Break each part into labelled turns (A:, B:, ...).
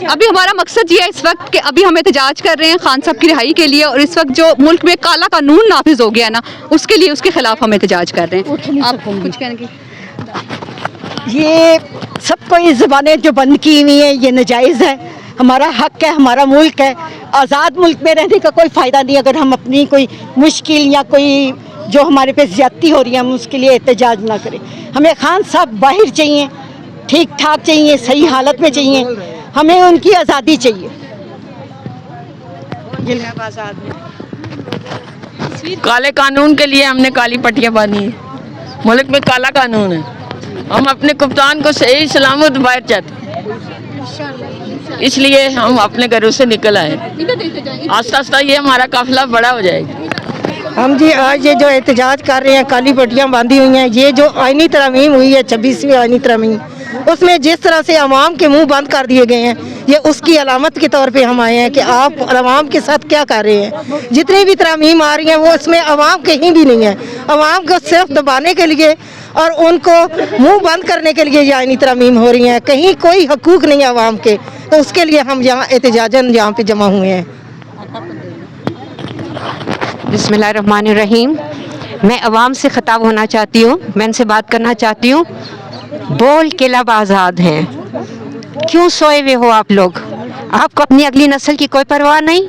A: अभी हमारा मकसद ये है इस वक्त कि अभी हम एहतजाज कर रहे हैं खान साहब की रिहाई के लिए, और इस वक्त जो मुल्क में काला कानून नाफिज हो गया ना, उसके लिए, उसके खिलाफ हम एहतजाज कर रहे हैं। आप कुछ कहेंगे?
B: ये सबको ये ज़बानें जो बंद की हुई हैं ये नाजायज़ है। हमारा हक है, हमारा मुल्क है। आज़ाद मुल्क में रहने का कोई फ़ायदा नहीं अगर हम अपनी कोई मुश्किल या कोई जो हमारे पे ज़्यादती हो रही है हम उसके लिए एहतजाज ना करें। हमें खान साहब बाहर चाहिए, ठीक ठाक चाहिए, सही हालत में चाहिए, हमें उनकी आज़ादी चाहिए।
C: काले कानून के लिए हमने काली पट्टियाँ बांधी है। मुल्क में काला कानून है, हम अपने कप्तान को सही सलामत बाहर चाहते हैं, इसलिए हम अपने घरों से निकल आए। आस्ता आस्ता ये हमारा काफिला बड़ा हो जाएगा।
B: हम जी आज ये जो एहतजाज कर रहे हैं, काली पट्टियाँ बांधी हुई हैं, ये जो आईनी तरमीम हुई है 26वीं आईनी तरमीम, उसमें जिस तरह से अवाम के मुंह बंद कर दिए गए हैं, ये उसकी अलामत के तौर पे हम आए हैं कि आप अवाम के साथ क्या कर रहे हैं। जितनी भी तरमीम आ रही हैं वो उसमें अवाम कहीं भी नहीं है। अवाम को सिर्फ दबाने के लिए और उनको मुंह बंद करने के लिए ये आईनी तरमीम हो रही हैं, कहीं कोई हकूक़ नहीं है अवाम के। तो उसके लिए हम यहाँ एहतजाजन यहाँ पे जमा हुए हैं।
D: बिस्मिल्लाहिर्रहमानिर्रहीम। मैं अवाम से ख़िताब होना चाहती हूँ, मैं इनसे बात करना चाहती हूँ। बोल के लब आज़ाद हैं, क्यों सोए हुए हो आप लोग? आपको अपनी अगली नस्ल की कोई परवाह नहीं?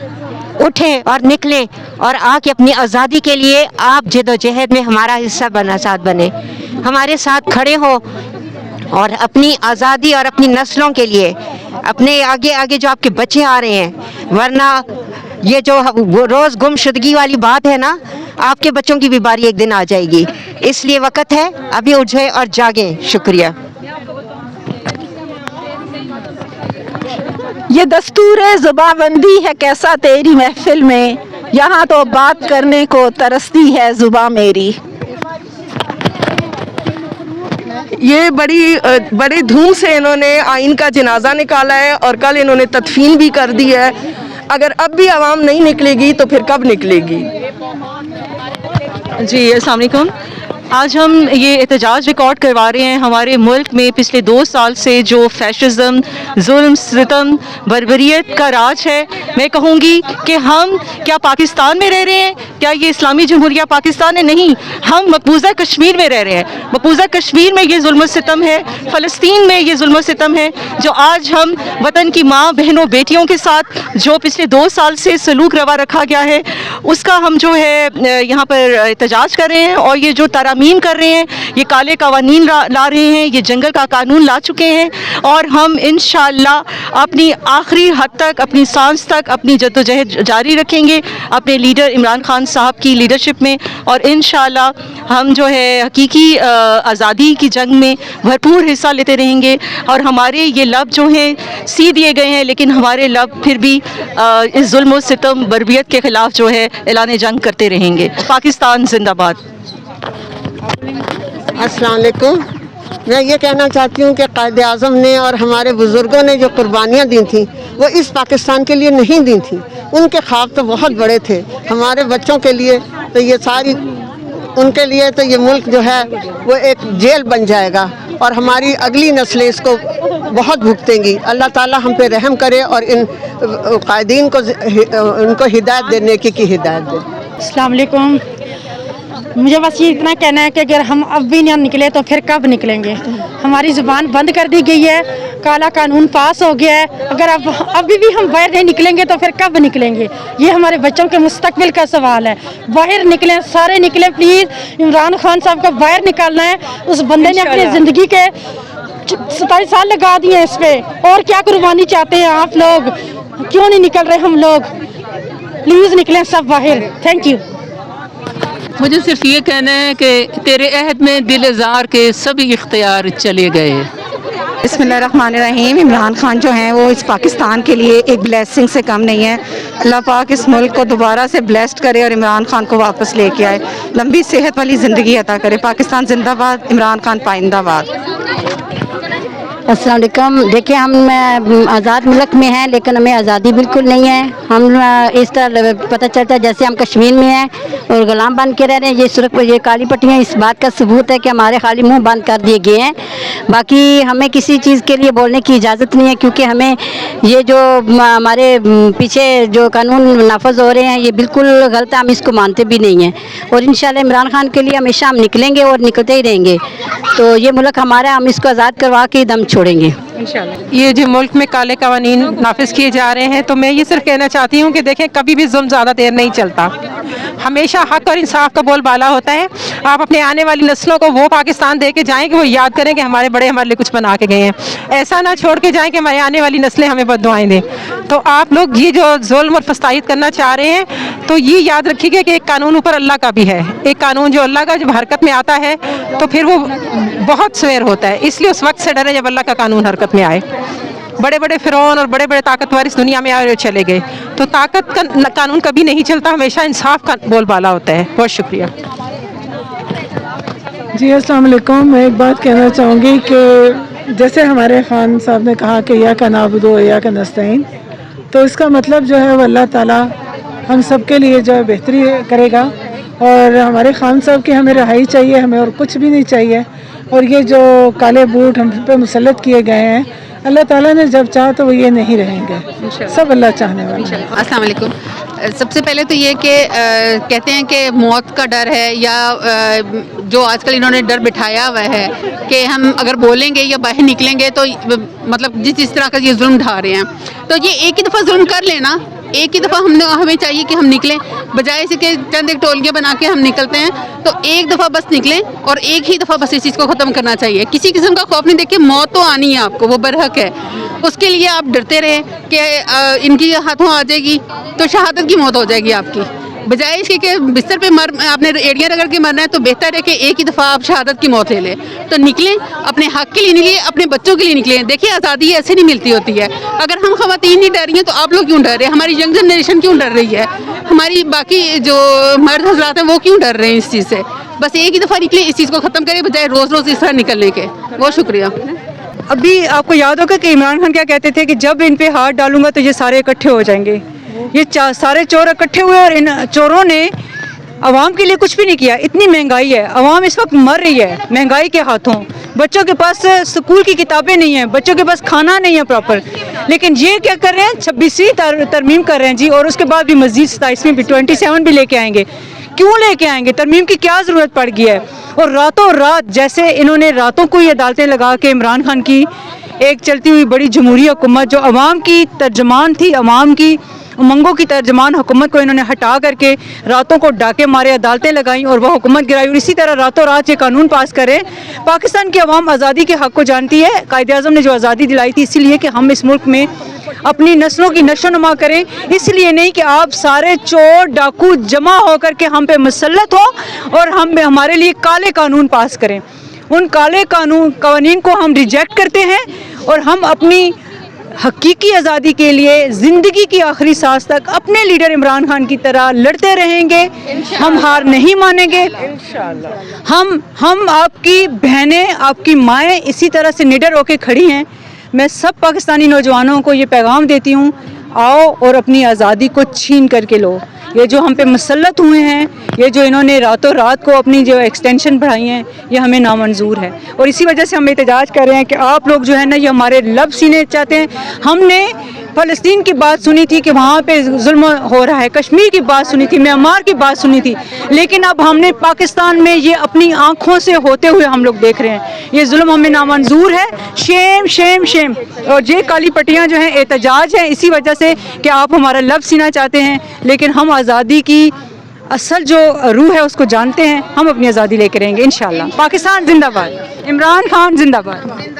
D: उठें और निकलें और आके अपनी आज़ादी के लिए आप जद्दोजहद में हमारा हिस्सा बना, साथ बने, हमारे साथ खड़े हो और अपनी आज़ादी और अपनी नस्लों के लिए अपने आगे आगे जो आपके बच्चे आ रहे हैं, वरना ये जो रोज़ गुमशुदगी वाली बात है ना, आपके बच्चों की भी बारी एक दिन आ जाएगी। इसलिए वक्त है, अभी उठे और जागें। शुक्रिया।
E: ये दस्तूर ज़ुबाबंदी है कैसा तेरी महफिल में, यहाँ तो बात करने को तरसती है ज़ुबां मेरी।
F: ये बड़ी धूम से इन्होंने आइन का जनाजा निकाला है और कल इन्होंने तदफीन भी कर दी है। अगर अब भी आवाम नहीं निकलेगी तो फिर कब निकलेगी?
G: जी अस्सलाम वालेकुम। आज हम ये एहतजाज रिकॉर्ड करवा रहे हैं। हमारे मुल्क में पिछले 2 साल से जो फैशिज़म, जुल्म, सितम, बर्बरियत का राज है, मैं कहूँगी कि हम क्या पाकिस्तान में रह रहे हैं? क्या ये इस्लामी जमहूरिया पाकिस्तान है? नहीं, हम मकबूजा कश्मीर में रह रहे हैं। मकबूजा कश्मीर में ये जुल्म सितम है, फ़लस्तीन में ये जुल्म सितम है, जो आज हम वतन की माँ बहनों बेटियों के साथ जो पिछले 2 साल से सलूक रवा रखा गया है, उसका हम जो है यहाँ पर एहतजाज कर रहे हैं। और ये जो तरमीम कर रहे हैं, ये काले कवानीन ला रहे हैं, ये जंगल का कानून ला चुके हैं, और हम इंशाअल्लाह अपनी आखिरी हद तक, अपनी सांस तक अपनी जद्दोजहद जारी रखेंगे अपने लीडर इमरान खान साहब की लीडरशिप में। और इंशाअल्लाह हम जो है हकीकी आज़ादी की जंग में भरपूर हिस्सा लेते रहेंगे। और हमारे ये लब जो हैं सी दिए गए हैं, लेकिन हमारे लब फिर भी इस जुल्म और सितम बर्बरियत के ख़िलाफ़ जो है ऐलान जंग करते रहेंगे। पाकिस्तान जिंदाबाद।
B: अस्सलाम वालेकुम। मैं ये कहना चाहती हूँ कि कायदे आज़म ने और हमारे बुज़ुर्गों ने जो कुर्बानियाँ दी थी वो इस पाकिस्तान के लिए नहीं दी थी। उनके ख्वाब तो बहुत बड़े थे हमारे बच्चों के लिए, तो ये सारी उनके लिए तो ये मुल्क जो है वो एक जेल बन जाएगा और हमारी अगली नस्लें इसको बहुत भुगतेंगी। अल्लाह ताला हम पे रहम करे और इन कायदीन को उनको हिदायत देने की हिदायत दे।
E: अस्सलाम वालेकुम। मुझे बस ये इतना कहना है कि अगर हम अब भी ना निकले तो फिर कब निकलेंगे? हमारी ज़ुबान बंद कर दी गई है, काला कानून पास हो गया है। अगर अब अभी भी हम बाहर नहीं निकलेंगे तो फिर कब निकलेंगे? ये हमारे बच्चों के मुस्तकबिल का सवाल है। बाहर निकलें, सारे निकलें प्लीज़। इमरान खान साहब को बाहर निकालना है। उस बंदे ने अपनी ज़िंदगी के 27 साल लगा दिए इस पर, और क्या कुर्बानी चाहते हैं आप लोग? क्यों नहीं निकल रहे हम लोग? प्लीज़ निकलें सब बाहर। Thank you.
H: मुझे सिर्फ ये कहना है कि तेरे अहद में दिल ज़ार के सभी इख्तियार चले गए।
D: बिस्मिल्लाहिर्रहमानिर्रहीम। इमरान खान जो हैं वो इस पाकिस्तान के लिए एक ब्लेसिंग से कम नहीं है। अल्लाह पाक इस मुल्क को दोबारा से ब्लेस्ड करे और इमरान खान को वापस लेके आए, लंबी सेहत वाली ज़िंदगी अता करे। पाकिस्तान जिंदाबाद, इमरान खान पाइंदाबाद।
E: अस्सलाम वालेकुम। देखिए, हम आज़ाद मुल्क में हैं, लेकिन हमें आज़ादी बिल्कुल नहीं है। हम इस तरह पता चलता है जैसे हम कश्मीर में हैं और गुलाम बन के रह रहे हैं। ये सुरख पर ये काली पट्टियाँ इस बात का सबूत है कि हमारे खाली मुंह बंद कर दिए गए हैं। बाकी हमें किसी चीज़ के लिए बोलने की इजाज़त नहीं है, क्योंकि हमें ये जो हमारे पीछे जो कानून नाफज हो रहे हैं ये बिल्कुल गलत है, हम इसको मानते भी नहीं हैं। और इंशाल्लाह इमरान खान के लिए हमेशा हम निकलेंगे और निकलते ही रहेंगे। तो ये मुल्क हमारा, हम इसको आज़ाद करवा के दम छोड़ेंगे इंशाल्लाह।
I: ये जो मुल्क में काले कानून नाफिज किए जा रहे हैं, तो मैं ये सिर्फ कहना चाहती हूँ कि देखें, कभी भी जुल्म ज़्यादा देर नहीं चलता। हमेशा हक और इंसाफ का बोलबाला होता है। आप अपने आने वाली नस्लों को वो पाकिस्तान दे के जाएँ कि वो याद करें कि हमारे बड़े हमारे लिए कुछ बना के गए हैं। ऐसा ना छोड़ के जाएँ कि हमारी आने वाली नस्लें हमें बद्दुआएं दें। तो आप लोग ये जो जुल्म और फसाद करना चाह रहे हैं, तो ये याद रखिएगा कि एक कानून ऊपर अल्लाह का भी है। एक कानून जो अल्लाह का जब हरकत में आता है तो फिर वो बहुत सवेर होता है। इसलिए उस वक्त से डरे जब अल्लाह का कानून हरकत में आए। बड़े बड़े फिरौन और बड़े बड़े ताकतवर इस दुनिया में आए और चले गए, तो ताकत का कानून कभी नहीं चलता, हमेशा इंसाफ का बोलबाला होता है। बहुत शुक्रिया
J: जी। अस्सलाम वालेकुम। मैं एक बात कहना चाहूँगी कि जैसे हमारे खान साहब ने कहा कि या का नाबुदो या का नस्तईन, तो इसका मतलब जो है वो अल्लाह ताला हम सब के लिए जो है बेहतरी करेगा। और हमारे खान साहब की हमें रहाई चाहिए, हमें और कुछ भी नहीं चाहिए। और ये जो काले बूट हम पे मुसल्लत किए गए हैं, अल्लाह ताला ने जब चाहा तो वो ये नहीं रहेंगे, सब अल्लाह चाहने वाला है।
A: अस्सलाम वालेकुम। सबसे पहले तो ये कि कहते हैं कि मौत का डर है, या जो आजकल इन्होंने डर बिठाया हुआ है कि हम अगर बोलेंगे या बाहर निकलेंगे तो मतलब जिस तरह का ये जुल्म ढा रहे हैं, तो ये एक ही दफ़ा जुल्म कर लेना, एक ही दफ़ा हमें चाहिए कि हम निकलें, बजाय से कि चंद एक टोलियाँ बना के हम निकलते हैं। तो एक दफ़ा बस निकलें और एक ही दफ़ा बस इस चीज़ को ख़त्म करना चाहिए। किसी किस्म का खौफ नहीं। देखिए, मौत तो आनी है आपको, वो बरहक है। उसके लिए आप डरते रहे कि इनकी हाथों आ जाएगी तो शहादत की मौत हो जाएगी आपकी, बजाय इसके कि बिस्तर पे आपने एड़ियाँ रगड़ के मरना है, तो बेहतर है कि एक ही दफ़ा आप शहादत की मौत ले लें। तो निकलें, अपने हक़ के लिए निकलें, अपने बच्चों के लिए निकलें। देखिए, आज़ादी ऐसे नहीं मिलती होती है। अगर हम ख़वातीन नहीं डर रही हैं तो आप लोग क्यों डर रहे हैं? हमारी यंग जनरेशन क्यों डर रही है? हमारी बाकी जो मर्द हज़रात हैं वो क्यों डर रहे हैं इस चीज़ से? बस एक ही दफ़ा निकलें, इस चीज़ को ख़त्म करें, बजाय रोज़ रोज़ इस तरह निकलने के। बहुत शुक्रिया।
G: अभी आपको याद होगा कि इमरान खान क्या कहते थे कि जब इन पे हाथ डालूंगा तो ये सारे इकट्ठे हो जाएंगे। ये सारे चोर इकट्ठे हुए और इन चोरों ने आवाम के लिए कुछ भी नहीं किया। इतनी महंगाई है, आवाम इस वक्त मर रही है महंगाई के हाथों। बच्चों के पास स्कूल की किताबें नहीं हैं, बच्चों के पास खाना नहीं है प्रॉपर। लेकिन ये क्या कर रहे हैं, 26वीं तरमीम कर रहे हैं जी, और उसके बाद भी मस्जिद 27वीं भी 27 भी लेके आएंगे। क्यों लेके आएंगे? तरमीम की क्या ज़रूरत पड़ गई है? और रातों रात जैसे इन्होंने रातों को ये अदालतें लगा के इमरान खान की एक चलती हुई बड़ी जमहूरी हुकूमत जो अवाम की तर्जमान थी, अवाम की उमंगों की तर्जमान हुकूमत को इन्होंने हटा करके रातों को डाके मारे, अदालतें लगाईं और वह हुकूमत गिराई। और इसी तरह रातों रात ये कानून पास करें। पाकिस्तान की अवाम आज़ादी के हक़ को जानती है। कायदे आज़म ने जो आज़ादी दिलाई थी इसीलिए कि हम इस मुल्क में अपनी नस्लों की नशो नुमा करें, इसलिए नहीं कि आप सारे चोर डाकू जमा होकर के हम पे मुसल्लत हो और हम हमारे लिए काले कानून पास करें। उन काले कानून को हम रिजेक्ट करते हैं और हम अपनी हकीकी आज़ादी के लिए ज़िंदगी की आखिरी सांस तक अपने लीडर इमरान खान की तरह लड़ते रहेंगे। हम हार नहीं मानेंगे। हम आपकी बहनें, आपकी माएँ इसी तरह से निडर होकर खड़ी हैं। मैं सब पाकिस्तानी नौजवानों को ये पैगाम देती हूँ, आओ और अपनी आज़ादी को छीन करके लो। ये जो हम पे मुसल्लत हुए हैं, ये जो इन्होंने रातों रात को अपनी जो एक्सटेंशन बढ़ाई हैं, ये हमें नामंजूर है। और इसी वजह से हम एहतजाज कर रहे हैं कि आप लोग जो है ना, ये हमारे लब सीने चाहते हैं। हमने फ़लस्तीन की बात सुनी थी कि वहाँ पे जुल्म हो रहा है, कश्मीर की बात सुनी थी, म्यांमार की बात सुनी थी, लेकिन अब हमने पाकिस्तान में ये अपनी आँखों से होते हुए हम लोग देख रहे हैं। ये जुल्म हमें नामंजूर है। Shem Shem Shem. और ये काली पट्टियाँ जो हैं एहतजाज है इसी वजह से कि आप हमारा लब सीना चाहते हैं, लेकिन हम आज़ादी की असल जो रूह है उसको जानते हैं। हम अपनी आज़ादी लेकर रहेंगे इंशाल्लाह। पाकिस्तान जिंदाबाद, इमरान खान जिंदाबाद।